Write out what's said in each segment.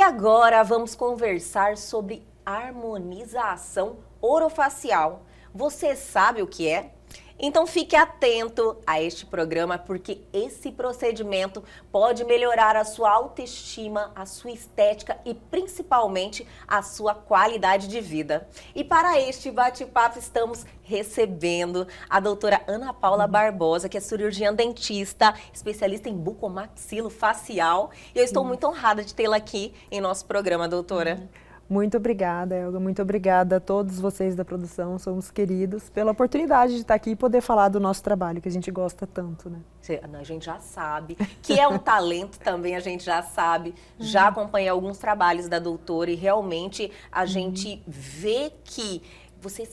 agora vamos conversar sobre harmonização orofacial. Você sabe o que é? Então fique atento a este programa, porque esse procedimento pode melhorar a sua autoestima, a sua estética e principalmente a sua qualidade de vida. E para este bate-papo estamos recebendo a doutora Ana Paula Barbosa, que é cirurgiã dentista, especialista em bucomaxilofacial. E eu estou muito honrada de tê-la aqui em nosso programa, doutora. Muito obrigada, Elga. Muito obrigada a todos vocês da produção, somos queridos, pela oportunidade de estar aqui e poder falar do nosso trabalho, que a gente gosta tanto, né? A gente já sabe que é um talento também, a gente já sabe. Já acompanhei alguns trabalhos da doutora e realmente a gente vê que você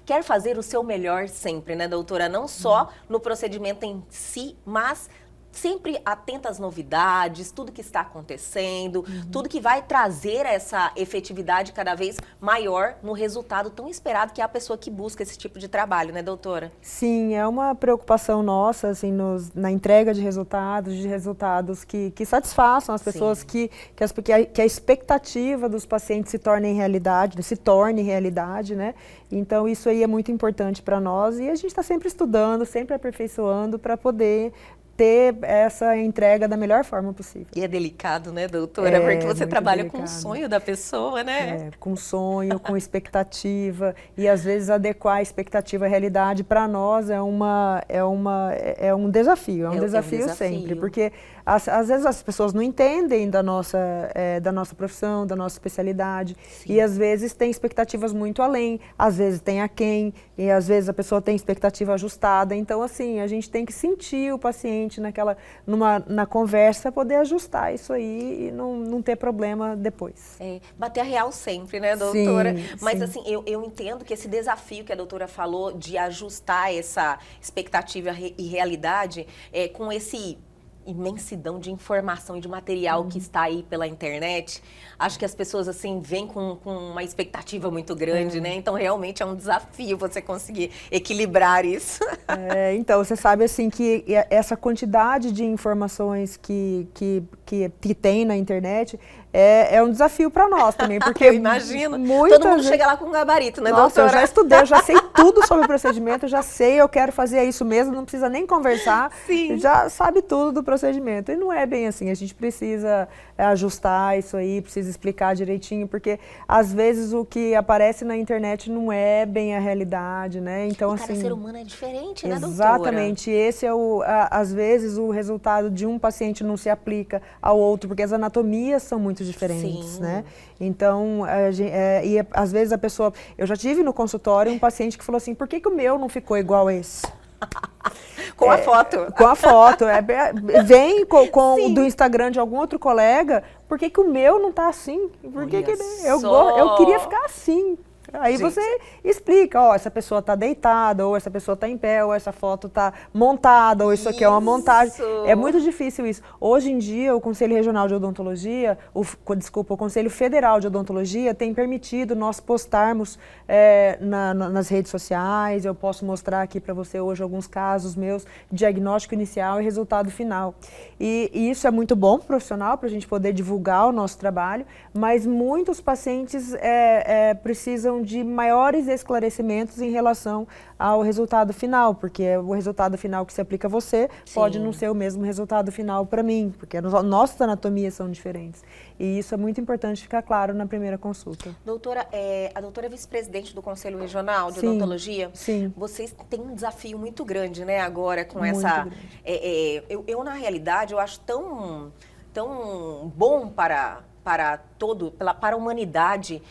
quer fazer o seu melhor sempre, né, doutora? Não só no procedimento em si, mas sempre atenta às novidades, tudo que está acontecendo, tudo que vai trazer essa efetividade cada vez maior no resultado tão esperado que é a pessoa que busca esse tipo de trabalho, né, doutora? Sim, é uma preocupação nossa, assim, na entrega de resultados que satisfaçam as pessoas, que a expectativa dos pacientes se torne realidade, né? Então, isso aí é muito importante para nós e a gente está sempre estudando, sempre aperfeiçoando para poder ter essa entrega da melhor forma possível. E é delicado, né, doutora? Porque você trabalha com o sonho da pessoa, né? Com sonho, com expectativa, e às vezes adequar a expectativa à realidade para nós é um desafio, um desafio sempre, porque às vezes as pessoas não entendem da nossa profissão, da nossa especialidade. Sim. E às vezes tem expectativas muito além, às vezes tem aquém, e às vezes a pessoa tem expectativa ajustada. Então, assim, a gente tem que sentir o paciente na conversa, poder ajustar isso aí e não ter problema depois. Bater a real sempre, né, doutora? Sim, mas sim. assim, eu entendo que esse desafio que a doutora falou de ajustar essa expectativa e realidade com esse imensidão de informação e de material que está aí pela internet, acho que as pessoas assim vêm com uma expectativa muito grande, né? Então realmente é um desafio você conseguir equilibrar isso. Então você sabe assim que essa quantidade de informações que tem na internet é um desafio para nós também, porque eu imagino, todo mundo chega lá com um gabarito, né, Nossa, doutora? eu já estudei, eu já sei tudo sobre o procedimento, eu já sei, eu quero fazer isso mesmo, não precisa nem conversar, já sabe tudo do procedimento. E não é bem assim, a gente precisa ajustar isso aí, precisa explicar direitinho, porque às vezes o que aparece na internet não é bem a realidade, né? Então, e cada ser humano é diferente, né, doutora? Exatamente, esse é às vezes o resultado de um paciente não se aplica ao outro, porque as anatomias são muito diferentes, né? Então, às vezes a pessoa... Eu já tive no consultório um paciente que falou assim, por que o meu não ficou igual a esse? Com a foto. Com a foto. Vem do Instagram de algum outro colega, por que o meu não tá assim? Eu queria ficar assim. Aí você explica, ó, essa pessoa está deitada, ou essa pessoa está em pé, ou essa foto está montada, ou isso aqui é uma montagem. É muito difícil isso. Hoje em dia, o Conselho Regional de Odontologia, o Conselho Federal de Odontologia tem permitido nós postarmos nas redes sociais. Eu posso mostrar aqui para você hoje alguns casos meus, diagnóstico inicial e resultado final. E isso é muito bom pro profissional, para a gente poder divulgar o nosso trabalho, mas muitos pacientes precisam de maiores esclarecimentos em relação ao resultado final, porque o resultado final que se aplica a você pode não ser o mesmo resultado final para mim, porque nossas anatomias são diferentes. E isso é muito importante ficar claro na primeira consulta. Doutora, a doutora é vice-presidente do Conselho Regional de Odontologia. Sim. Vocês têm um desafio muito grande, né, agora com muito essa... grande. Eu, na realidade, eu acho tão bom para a humanidade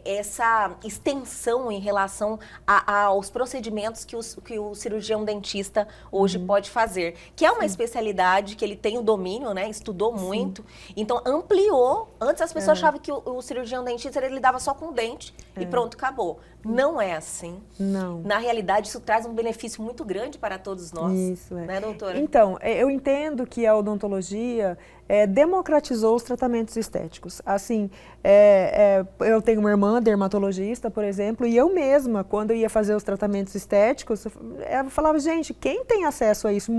essa extensão em relação aos procedimentos que o cirurgião dentista hoje pode fazer, que é uma especialidade que ele tem o domínio, né? Estudou muito, então ampliou. Antes as pessoas achavam que o cirurgião dentista ele lidava só com o dente e pronto, acabou. Não é assim. Não. Na realidade, isso traz um benefício muito grande para todos nós. Isso, né, doutora? Então, eu entendo que a odontologia democratizou os tratamentos estéticos. Assim, eu tenho uma irmã dermatologista, por exemplo, e eu mesma, quando eu ia fazer os tratamentos estéticos, eu falava, gente, quem tem acesso a isso?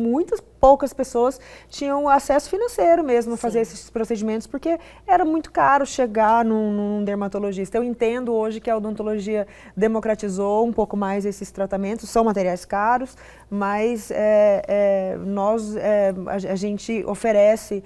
Poucas pessoas tinham acesso financeiro mesmo a fazer esses procedimentos, porque era muito caro chegar num dermatologista. Eu entendo hoje que a odontologia democratizou um pouco mais esses tratamentos, são materiais caros, mas a gente oferece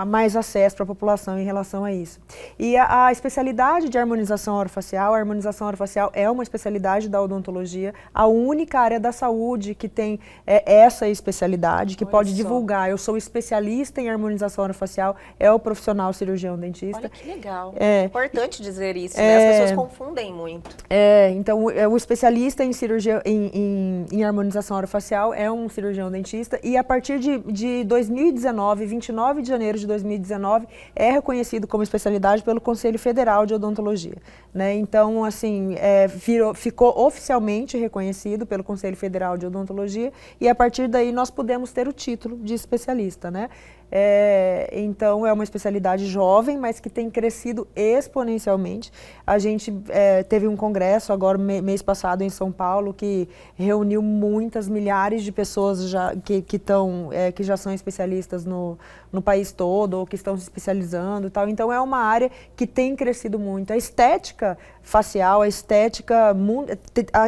mais acesso para a população em relação a isso. E a especialidade de harmonização orofacial, a harmonização orofacial é uma especialidade da odontologia, a única área da saúde que tem essa especialidade, que pode divulgar. Eu sou especialista em harmonização orofacial, é o profissional cirurgião dentista. Olha que legal. É importante dizer isso, né? As pessoas confundem muito. Então, o especialista em cirurgia, em harmonização orofacial é um cirurgião dentista, e a partir de 2019, 29 de janeiro de 2019, é reconhecido como especialidade pelo Conselho Federal de Odontologia, né? Então, assim, ficou oficialmente reconhecido pelo Conselho Federal de Odontologia, e a partir daí nós podemos ter o título de especialista, né? Então, é uma especialidade jovem, mas que tem crescido exponencialmente. A gente teve um congresso agora, mês passado, em São Paulo, que reuniu milhares de pessoas que já são especialistas no país todo, ou que estão se especializando e tal. Então, é uma área que tem crescido muito. A estética facial, a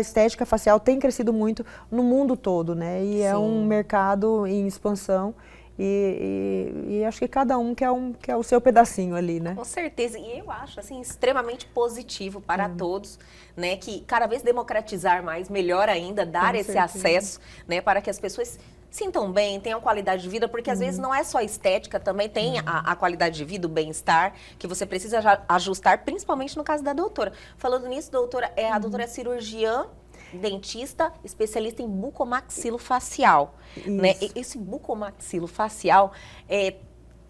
estética facial tem crescido muito no mundo todo, né? E é um mercado em expansão. E acho que cada um quer o seu pedacinho ali, né? Com certeza. E eu acho, assim, extremamente positivo para todos, né? Que cada vez democratizar mais, melhor ainda, dar esse acesso, né? Para que as pessoas sintam bem, tenham qualidade de vida, porque às vezes não é só estética, também tem a qualidade de vida, o bem-estar, que você precisa ajustar, principalmente no caso da doutora. Falando nisso, doutora, a doutora é cirurgiã, dentista, especialista em bucomaxilofacial, né? Esse bucomaxilofacial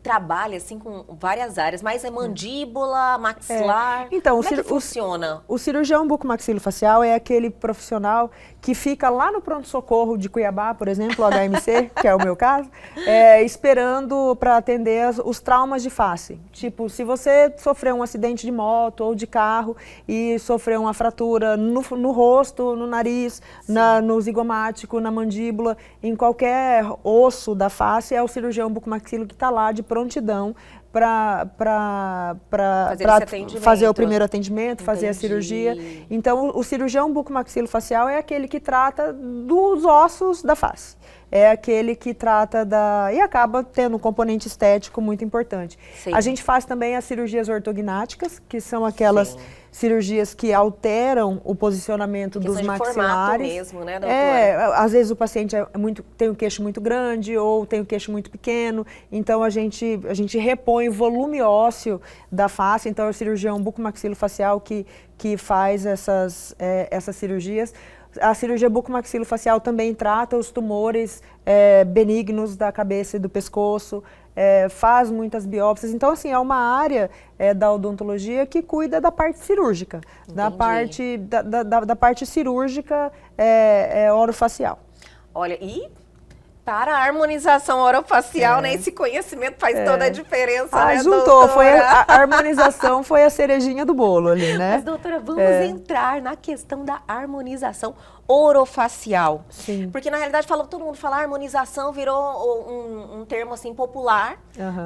trabalha assim com várias áreas, mas é mandíbula, maxilar. Então, como é que funciona? O cirurgião bucomaxilofacial é aquele profissional que fica lá no pronto-socorro de Cuiabá, por exemplo, o HMC, que é o meu caso, esperando para atender os traumas de face. Tipo, se você sofreu um acidente de moto ou de carro e sofreu uma fratura no rosto, no nariz, no zigomático, na mandíbula, em qualquer osso da face, é o cirurgião bucomaxilo que está lá de prontidão para fazer o primeiro atendimento, fazer a cirurgia. Então, o cirurgião bucomaxilofacial é aquele que trata dos ossos da face. É aquele que trata e acaba tendo um componente estético muito importante. Sim. A gente faz também as cirurgias ortognáticas, que são aquelas cirurgias que alteram o posicionamento dos maxilares. Mesmo, né, doutora? Às vezes o paciente tem um queixo muito grande ou tem um queixo muito pequeno, então a gente repõe o volume ósseo da face, então é o cirurgião bucomaxilofacial que faz essas cirurgias. A cirurgia bucomaxilofacial também trata os tumores benignos da cabeça e do pescoço, faz muitas biópsias. Então, assim, é uma área da odontologia que cuida da parte cirúrgica, da parte cirúrgica orofacial. Olha, e para a harmonização orofacial, né, esse conhecimento faz toda a diferença, né, juntou, doutora? A harmonização foi a cerejinha do bolo ali, né? Mas, doutora, vamos entrar na questão da harmonização orofacial. Sim. Porque, na realidade, todo mundo fala harmonização, virou um termo, assim, popular,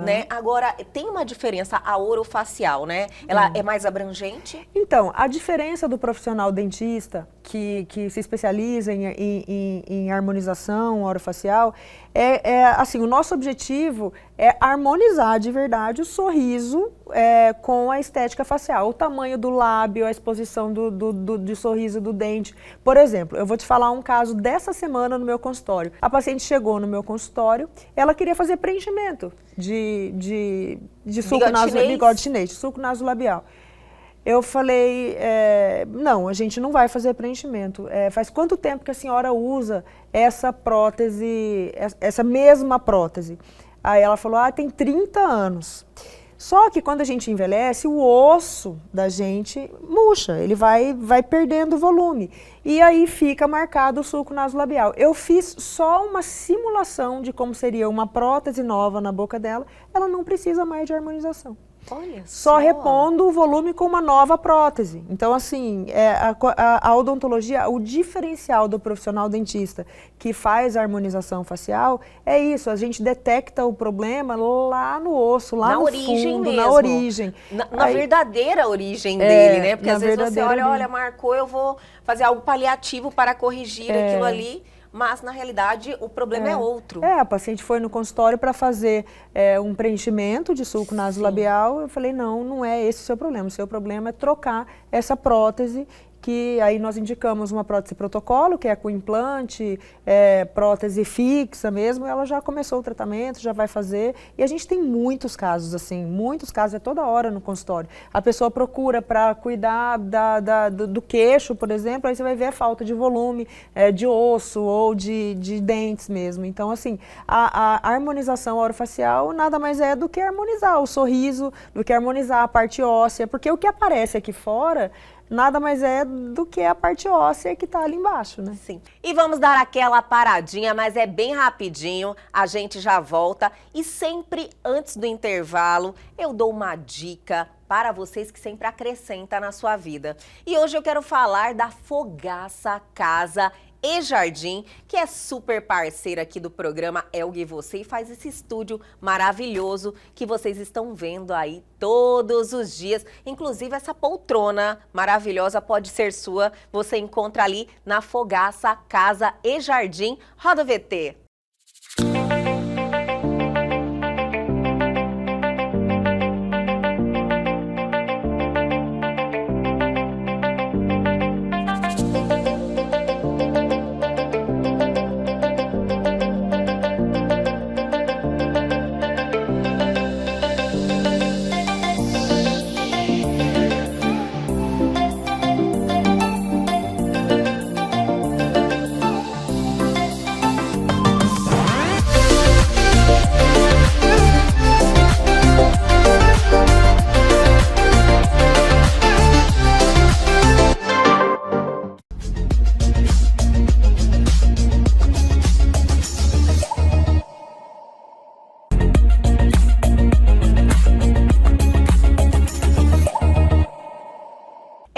né? Agora, tem uma diferença a orofacial, né? Ela é mais abrangente? Então, a diferença do profissional dentista que se especializa em harmonização orofacial assim, o nosso objetivo é harmonizar de verdade o sorriso com a estética facial, o tamanho do lábio, a exposição do sorriso do dente. Por exemplo, eu vou te falar um caso dessa semana no meu consultório. A paciente chegou no meu consultório, ela queria fazer preenchimento de suco bigode chinês, suco nasolabial. Eu falei, não, a gente não vai fazer preenchimento. Faz quanto tempo que a senhora usa essa prótese, essa mesma prótese? Aí ela falou, tem 30 anos. Só que quando a gente envelhece, o osso da gente murcha, ele vai perdendo volume. E aí fica marcado o sulco nasolabial. Eu fiz só uma simulação de como seria uma prótese nova na boca dela, ela não precisa mais de harmonização. Olha só repondo o volume com uma nova prótese. Então, assim, a odontologia, o diferencial do profissional dentista que faz a harmonização facial é isso, a gente detecta o problema lá no osso, lá no fundo, na origem. Na verdadeira origem dele, né? Porque às vezes você olha, marcou, eu vou fazer algo paliativo para corrigir aquilo ali. Mas, na realidade, o problema é outro. A paciente foi no consultório para fazer um preenchimento de sulco nasolabial. Eu falei, não é esse o seu problema. O seu problema é trocar essa prótese, que aí nós indicamos uma prótese protocolo, que é com implante, prótese fixa mesmo. Ela já começou o tratamento, já vai fazer. E a gente tem muitos casos, assim, muitos casos, toda hora no consultório. A pessoa procura para cuidar do queixo, por exemplo, aí você vai ver a falta de volume, de osso ou de dentes mesmo. Então, assim, a harmonização orofacial nada mais é do que harmonizar o sorriso, do que harmonizar a parte óssea, porque o que aparece aqui fora nada mais é do que a parte óssea que está ali embaixo, né? Sim. E vamos dar aquela paradinha, mas é bem rapidinho, a gente já volta. E sempre antes do intervalo, eu dou uma dica para vocês que sempre acrescenta na sua vida. E hoje eu quero falar da Fogaça Casa e Jardim, que é super parceira aqui do programa Elgue Você e faz esse estúdio maravilhoso que vocês estão vendo aí todos os dias. Inclusive essa poltrona maravilhosa pode ser sua, você encontra ali na Fogaça Casa e Jardim. Roda o VT.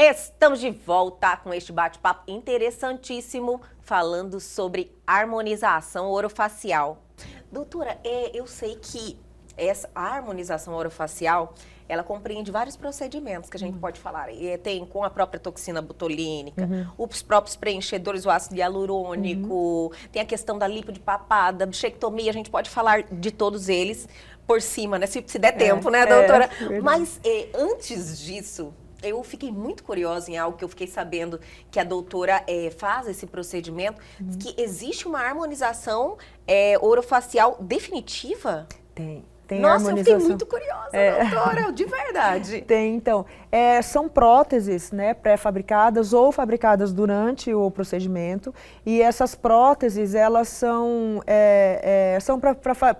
Estamos de volta com este bate-papo interessantíssimo, falando sobre harmonização orofacial. Doutora, eu sei que a harmonização orofacial, ela compreende vários procedimentos que a gente pode falar. Tem com a própria toxina botulínica, os próprios preenchedores, o ácido hialurônico, tem a questão da lipo de papada, bichectomia, a gente pode falar de todos eles por cima, né? Se der tempo, né, doutora? Mas antes disso, eu fiquei muito curiosa em algo que eu fiquei sabendo que a doutora faz esse procedimento, que existe uma harmonização orofacial definitiva? Tem Nossa, harmonização. eu fiquei muito curiosa, doutora, de verdade. Tem, então. São próteses, né, pré-fabricadas ou fabricadas durante o procedimento, e essas próteses, elas são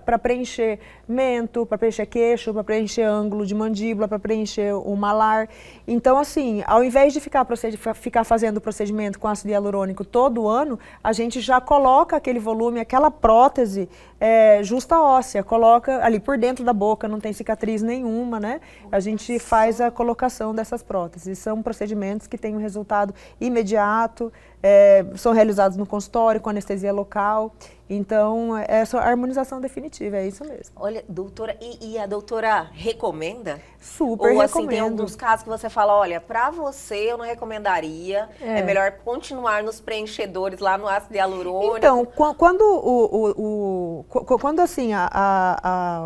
para preencher mento, para preencher queixo, para preencher ângulo de mandíbula, para preencher o malar. Então, assim, ao invés de ficar fazendo o procedimento com ácido hialurônico todo ano, a gente já coloca aquele volume, aquela prótese justa óssea, coloca ali por dentro da boca, não tem cicatriz nenhuma, né? A gente faz a colocação dessas próteses. São procedimentos que têm um resultado imediato, são realizados no consultório com anestesia local. Então, essa harmonização definitiva, é isso mesmo. Olha, doutora, e a doutora recomenda? Super recomendo. Ou assim, tem alguns casos que você fala, olha, pra você eu não recomendaria, é melhor continuar nos preenchedores lá no ácido hialurônico. Então, quando assim,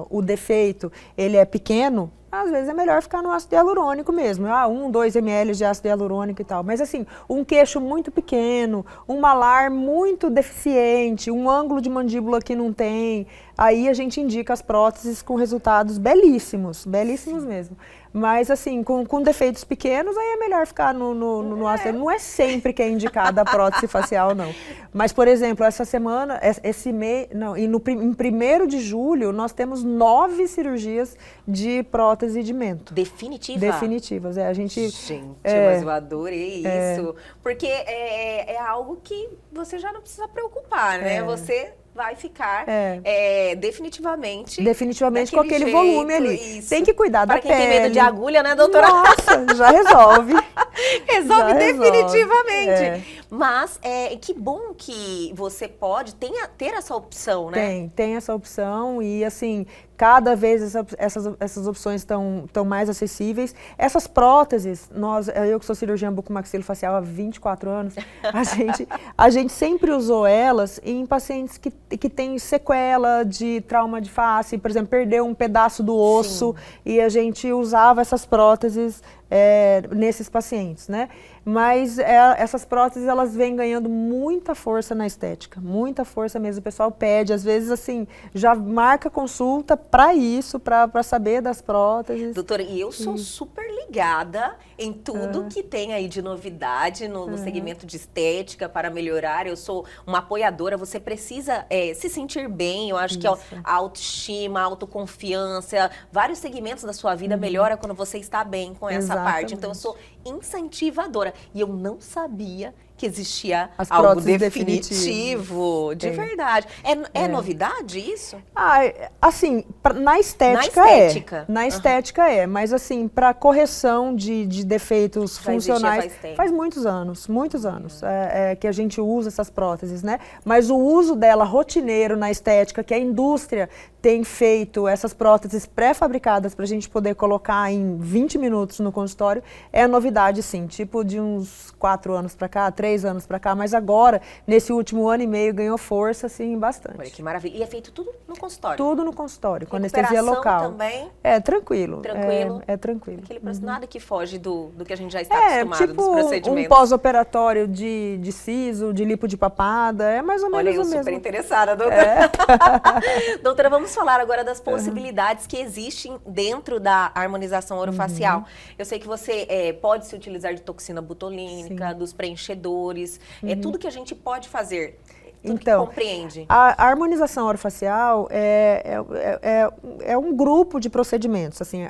o defeito, ele é pequeno, às vezes é melhor ficar no ácido hialurônico mesmo, 1, 2 ml de ácido hialurônico e tal. Mas assim, um queixo muito pequeno, um malar muito deficiente, um ângulo de mandíbula que não tem, aí a gente indica as próteses com resultados belíssimos, belíssimos mesmo. Mas assim, com defeitos pequenos, aí é melhor ficar no ácido. Não é sempre que é indicada a prótese facial, não. Mas, por exemplo, essa semana, esse mês, em 1º de julho, nós temos 9 cirurgias de prótese de mento. Definitiva? Definitivas, a gente... Gente, mas eu adorei isso. Porque é algo que você já não precisa preocupar, né? Você vai ficar definitivamente com aquele volume ali. Isso. Tem que cuidar da pele. Para quem pele. tem medo de agulha, né, doutora? Nossa, já resolve. Resolve definitivamente. Mas que bom que você pode ter essa opção, né? Tem essa opção e assim, cada vez essas opções estão mais acessíveis. Essas próteses, eu que sou cirurgiã bucomaxilofacial há 24 anos, a gente sempre usou elas em pacientes que têm sequela de trauma de face, por exemplo, perdeu um pedaço do osso. Sim. E a gente usava essas próteses nesses pacientes, né? Mas essas próteses, elas vêm ganhando muita força na estética, muita força mesmo. O pessoal pede, às vezes, assim, já marca consulta para isso, para saber das próteses. Doutora, e eu sou super ligada em tudo que tem aí de novidade no segmento de estética para melhorar. Eu sou uma apoiadora, você precisa se sentir bem. Eu acho que a autoestima, a autoconfiança, vários segmentos da sua vida melhora quando você está bem com essa parte. Então, eu sou incentivadora. E eu não sabia que existia algo definitivo, de verdade. É novidade isso? Assim, na estética Na estética mas assim, para correção de defeitos funcionais, faz muitos anos que a gente usa essas próteses, né? Mas o uso dela rotineiro na estética, que a indústria tem feito essas próteses pré-fabricadas para a gente poder colocar em 20 minutos no consultório, é novidade sim, tipo de uns 4 anos para cá, 3 anos para cá, mas agora, nesse último ano e meio, ganhou força, assim, bastante. Olha que maravilha. E é feito tudo no consultório? Tudo no consultório, com anestesia local. Também? Tranquilo. Tranquilo? É tranquilo. Nada que foge do que a gente já está acostumado, tipo dos procedimentos. Um pós-operatório de siso, de lipo de papada, é mais ou menos o mesmo. Olha, eu super interessada, doutora. Doutora, vamos falar agora das possibilidades que existem dentro da harmonização orofacial. Eu sei que você pode se utilizar de toxina botulínica, dos preenchedores, tudo que a gente pode fazer. Então, que compreende. A harmonização orofacial é um grupo de procedimentos. Assim,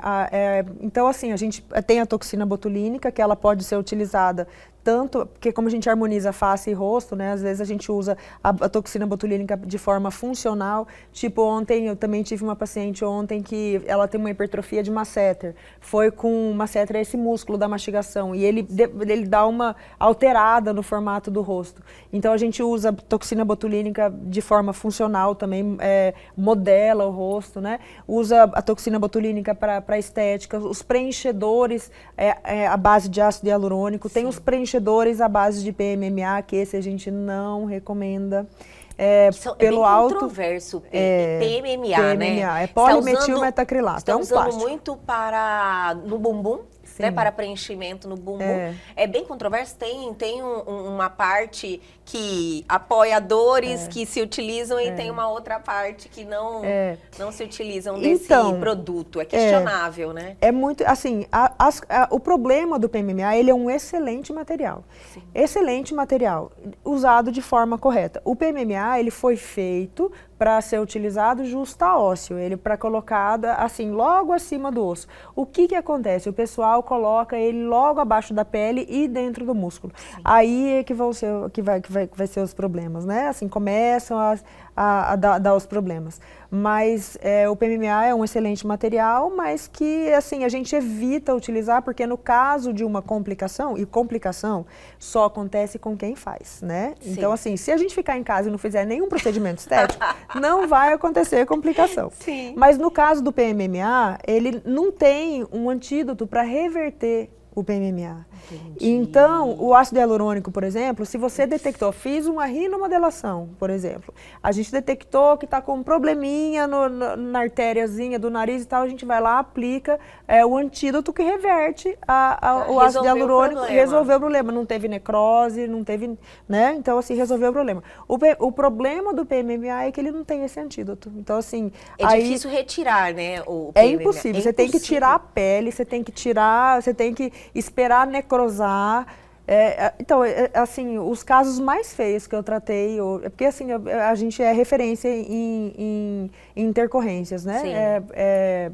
então, assim, a gente tem a toxina botulínica, que ela pode ser utilizada tanto, porque como a gente harmoniza face e rosto, né, às vezes a gente usa a toxina botulínica de forma funcional. Tipo, ontem, eu também tive uma paciente ontem que ela tem uma hipertrofia de masseter. Foi com masseter esse músculo da mastigação e ele dá uma alterada no formato do rosto. Então, a gente usa toxina botulínica de forma funcional também, modela o rosto, né? Usa a toxina botulínica para estética, os preenchedores à base de ácido hialurônico, tem os preenchedores à base de PMMA, que esse a gente não recomenda. Pelo bem controverso, PMMA, né? É polimetilmetacrilato. Está usando muito no bumbum, né, para preenchimento no bumbum. É bem controverso, tem uma parte que apoia dores que se utilizam e tem uma outra parte que não se utilizam desse produto. É questionável, né? É muito, assim, o problema do PMMA, ele é um excelente material. Sim. Excelente material, usado de forma correta. O PMMA, ele foi feito para ser utilizado justa-ósseo, ele para colocada assim, logo acima do osso. O que acontece? O pessoal coloca ele logo abaixo da pele e dentro do músculo. Sim. Aí é que vai ser os problemas, né? Assim, começam a dar os problemas. Mas o PMMA é um excelente material, mas que assim, a gente evita utilizar, porque no caso de uma complicação, e complicação só acontece com quem faz, né? Sim. Então, assim, se a gente ficar em casa e não fizer nenhum procedimento estético, não vai acontecer complicação. Sim. Mas no caso do PMMA, ele não tem um antídoto para reverter o PMMA. Entendi. Então, o ácido hialurônico, por exemplo, se você detectou, fiz uma rinomodelação, por exemplo, a gente detectou que está com um probleminha na artériazinha do nariz e tal, a gente vai lá, aplica o antídoto que reverte o ácido hialurônico, resolveu o problema. Não teve necrose, não teve, né? Então, assim, resolveu o problema. O problema do PMMA é que ele não tem esse antídoto. Então, assim... difícil retirar, né? O PMMA. É impossível. Você tem que tirar a pele, você tem que esperar necrosar. Então, assim, os casos mais feios que eu tratei, porque assim, a gente é referência em intercorrências, né?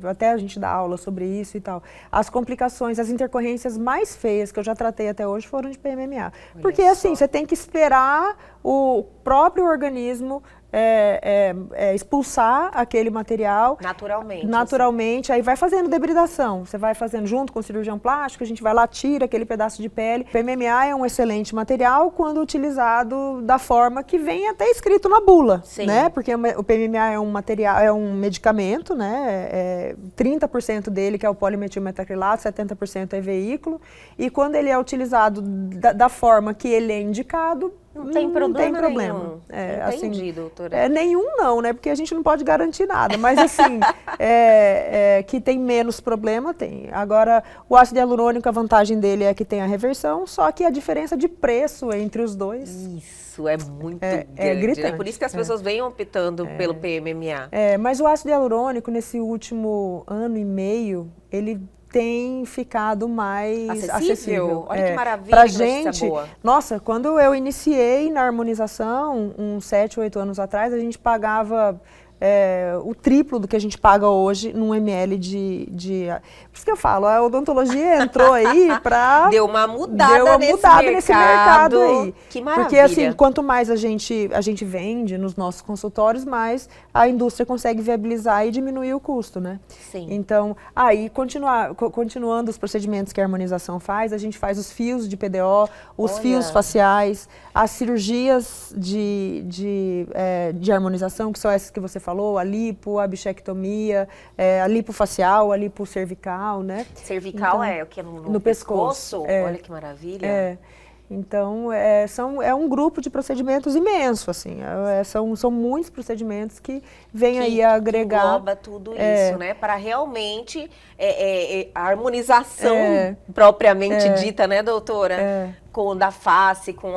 Até a gente dá aula sobre isso e tal. As complicações, as intercorrências mais feias que eu já tratei até hoje foram de PMMA. Porque assim, você tem que esperar o próprio organismo expulsar aquele material naturalmente, aí vai fazendo debridação. Você vai fazendo junto com o cirurgião plástico, a gente vai lá, tira aquele pedaço de pele. O PMMA é um excelente material quando utilizado da forma que vem até escrito na bula, Sim. né? Porque o PMMA é um material, é um medicamento, né? 30% dele que é o polimetilmetacrilato, 70% é veículo. E quando ele é utilizado da forma que ele é indicado, não tem problema nenhum. Entendi, assim, doutora. Nenhum não, né? Porque a gente não pode garantir nada. Mas assim, que tem menos problema, tem. Agora, o ácido hialurônico, a vantagem dele é que tem a reversão, só que a diferença de preço entre os dois... Isso é muito grande, gritante, né? Por isso que as pessoas vêm optando pelo PMMA. Mas o ácido hialurônico, nesse último ano e meio, ele tem ficado mais acessível. Olha que maravilha, pra que gente, boa. Nossa, quando eu iniciei na harmonização, uns 7, 8 anos atrás, a gente pagava o triplo do que a gente paga hoje num ml de... Por isso que eu falo, a odontologia entrou aí para... Deu uma mudada nesse mercado aí. Que maravilha. Porque assim, quanto mais a gente vende nos nossos consultórios, mais a indústria consegue viabilizar e diminuir o custo, né? Sim. Então, aí, continuando os procedimentos que a harmonização faz, a gente faz os fios de PDO, os fios faciais, as cirurgias de harmonização, que são essas que você falou, a lipo, a bichectomia, a lipofacial, a lipocervical, né? Cervical então, é o que é no pescoço? Olha que maravilha. Então, é um grupo de procedimentos imenso, assim, são muitos procedimentos que vêm aí a agregar... Que engloba tudo isso, né? Para realmente a harmonização propriamente dita, né, doutora? Com da face, com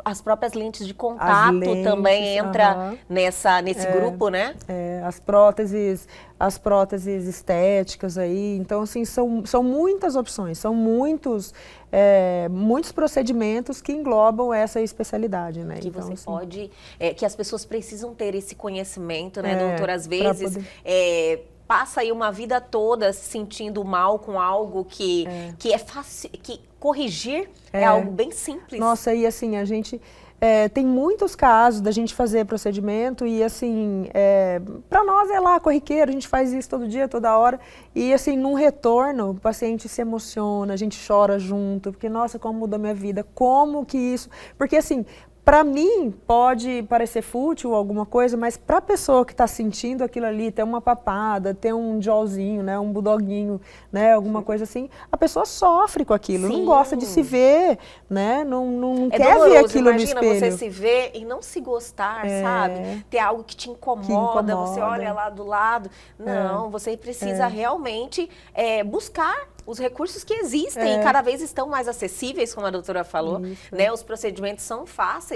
as próprias lentes de contato também entra nesse grupo, né? As próteses estéticas aí, então assim, são muitas opções, são muitos procedimentos que englobam essa especialidade, né? Que então, você assim, pode, que as pessoas precisam ter esse conhecimento, né, doutora? Às vezes, passa aí uma vida toda se sentindo mal com algo que é fácil, que corrigir é algo bem simples. Nossa, e assim, a gente... tem muitos casos da gente fazer procedimento e assim, para nós é lá corriqueiro, a gente faz isso todo dia, toda hora, e assim, num retorno, o paciente se emociona, a gente chora junto, porque nossa, como mudou minha vida, como que isso... Porque assim, para mim, pode parecer fútil alguma coisa, mas para a pessoa que está sentindo aquilo ali, ter uma papada, ter um jawzinho, né, um bulldoguinho, né, alguma coisa assim, a pessoa sofre com aquilo, não gosta de se ver, né, não quer ver aquilo no espelho. Imagina você se ver e não se gostar, sabe? Ter algo que te incomoda, você olha lá do lado. Não, você precisa realmente buscar os recursos que existem e cada vez estão mais acessíveis, como a doutora falou, né? Os procedimentos são fáceis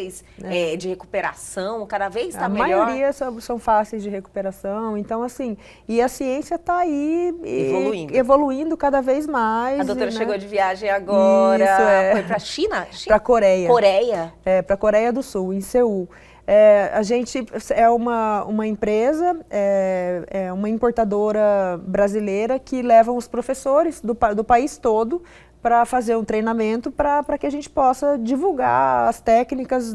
de recuperação, cada vez está melhor. A maioria são fáceis de recuperação, então assim, e a ciência está aí evoluindo cada vez mais. A doutora chegou de viagem agora, foi para a China? Para a Coreia. Para a Coreia do Sul, em Seul. A gente é uma empresa, uma importadora brasileira que leva os professores do país todo para fazer um treinamento para que a gente possa divulgar as técnicas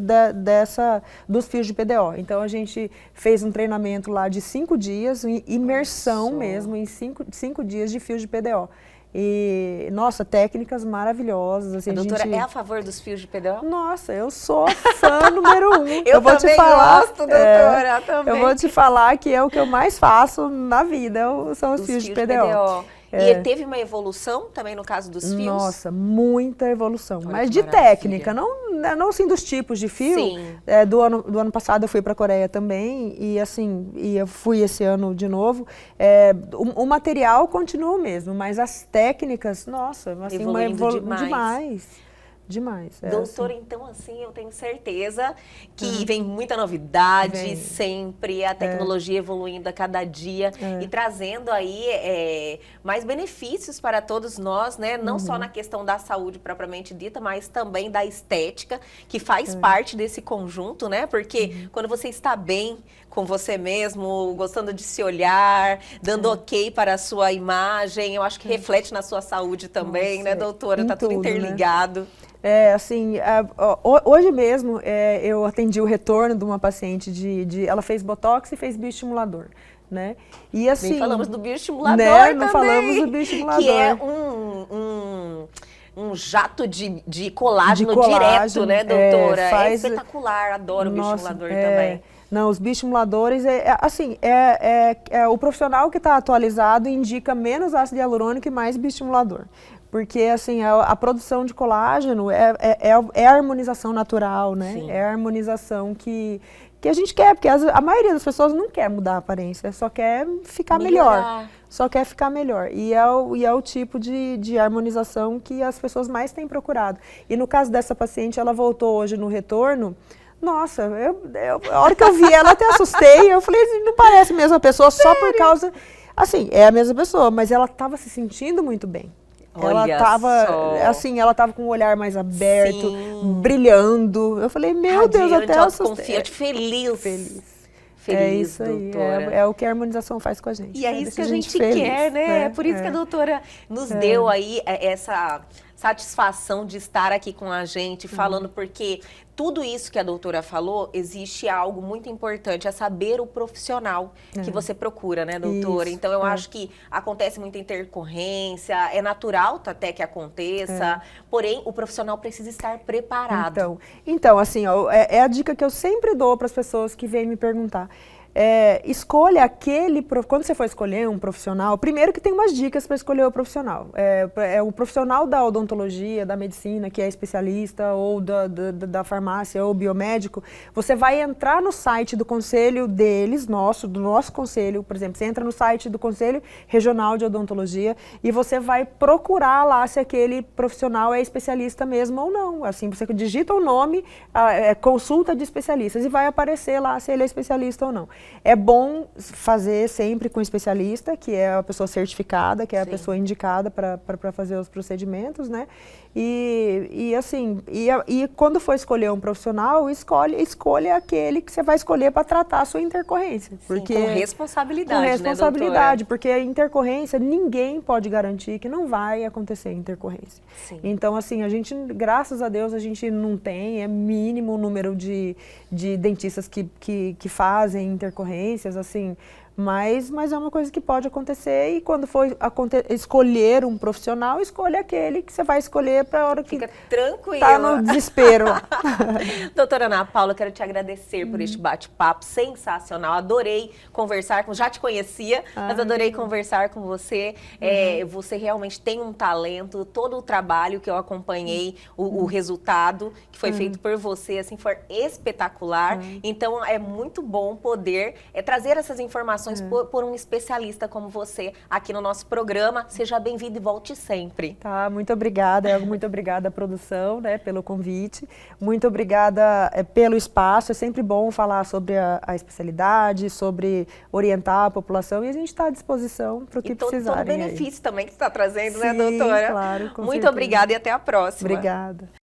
dos fios de PDO. Então, a gente fez um treinamento lá de 5 dias, imersão mesmo, em 5 dias de fios de PDO. E, nossa, técnicas maravilhosas. Assim, a doutora é a favor dos fios de PDO? Nossa, eu sou fã número 1. Eu vou te falar, gosto, doutora, também. Eu vou te falar que é o que eu mais faço na vida, são os fios de PDO. E teve uma evolução também no caso dos fios? Nossa, muita evolução. Olha, mas de técnica, não assim dos tipos de fio. Sim. Do ano passado eu fui para a Coreia também e assim, eu fui esse ano de novo. O material continua o mesmo, mas as técnicas, nossa, assim, demais. Doutora, assim. então assim, eu tenho certeza que vem muita novidade sempre, a tecnologia evoluindo a cada dia e trazendo aí mais benefícios para todos nós, né? Não só na questão da saúde propriamente dita, mas também da estética, que faz parte desse conjunto, né? Porque quando você está bem com você mesmo, gostando de se olhar, dando ok para a sua imagem, eu acho que reflete na sua saúde também, né, doutora? Tá tudo interligado. Assim, hoje mesmo eu atendi o retorno de uma paciente ela fez botox e fez bioestimulador, né? E assim, nem falamos do bioestimulador, né? Não também, falamos do bioestimulador. Que é um jato de colágeno direto, né, doutora? É espetacular, adoro o bioestimulador também. Não, os bioestimuladores, o profissional que está atualizado indica menos ácido hialurônico e mais bioestimulador. Porque, assim, a produção de colágeno é a harmonização natural, né? Sim. É a harmonização que a gente quer, porque a maioria das pessoas não quer mudar a aparência, só quer ficar melhor. Só quer ficar melhor. E é o tipo de harmonização que as pessoas mais têm procurado. E no caso dessa paciente, ela voltou hoje no retorno. Nossa, a hora que eu vi ela até assustei, eu falei, não parece a mesma pessoa, só por causa... Assim, é a mesma pessoa, mas ela estava se sentindo muito bem. Ela estava com o olhar mais aberto, sim, brilhando. Eu falei, meu Deus, até eu assustei. Confiante, feliz. É isso aí, é o que a harmonização faz com a gente. E é isso que a gente quer, né? É por isso que a doutora nos deu aí essa satisfação de estar aqui com a gente, falando, porque tudo isso que a doutora falou, existe algo muito importante, é saber o profissional que você procura, né, doutora? Isso, então, eu acho que acontece muita intercorrência, é natural até que aconteça, porém, o profissional precisa estar preparado. Então assim, ó, é a dica que eu sempre dou para as pessoas que vêm me perguntar. Escolha quando você for escolher um profissional, primeiro que tem umas dicas para escolher o profissional. O profissional da odontologia, da medicina, que é especialista, ou da farmácia, ou biomédico, você vai entrar no site do conselho deles, do nosso conselho, por exemplo, você entra no site do Conselho Regional de Odontologia e você vai procurar lá se aquele profissional é especialista mesmo ou não. Assim, você digita o nome, consulta de especialistas, e vai aparecer lá se ele é especialista ou não. É bom fazer sempre com especialista, que é a pessoa certificada, que é a pessoa indicada para fazer os procedimentos, né? E quando for escolher um profissional, escolha aquele que você vai escolher para tratar a sua intercorrência. Porque, com responsabilidade, com responsabilidade, né, porque a intercorrência, ninguém pode garantir que não vai acontecer intercorrência. Sim. Então, assim, a gente, graças a Deus, a gente não tem, é mínimo o número de dentistas que fazem intercorrências, assim, mas é uma coisa que pode acontecer, e quando for escolher um profissional, escolha aquele que você vai escolher para a hora que fica tranquila, tá no desespero. Doutora Ana Paula, quero te agradecer por este bate-papo sensacional, adorei conversar já te conhecia, mas adorei conversar com você. Você realmente tem um talento, todo o trabalho que eu acompanhei, o resultado que foi feito por você, assim, foi espetacular. Então, é muito bom poder trazer essas informações por um especialista como você aqui no nosso programa. Seja bem-vindo e volte sempre. Tá, muito obrigada. Muito obrigada à produção, né, pelo convite. Muito obrigada pelo espaço. É sempre bom falar sobre a especialidade, sobre orientar a população, e a gente está à disposição para o que precisarem. E todo o benefício também que você está trazendo, né, doutora? Claro, com Muito certeza. Obrigada e até a próxima. Obrigada.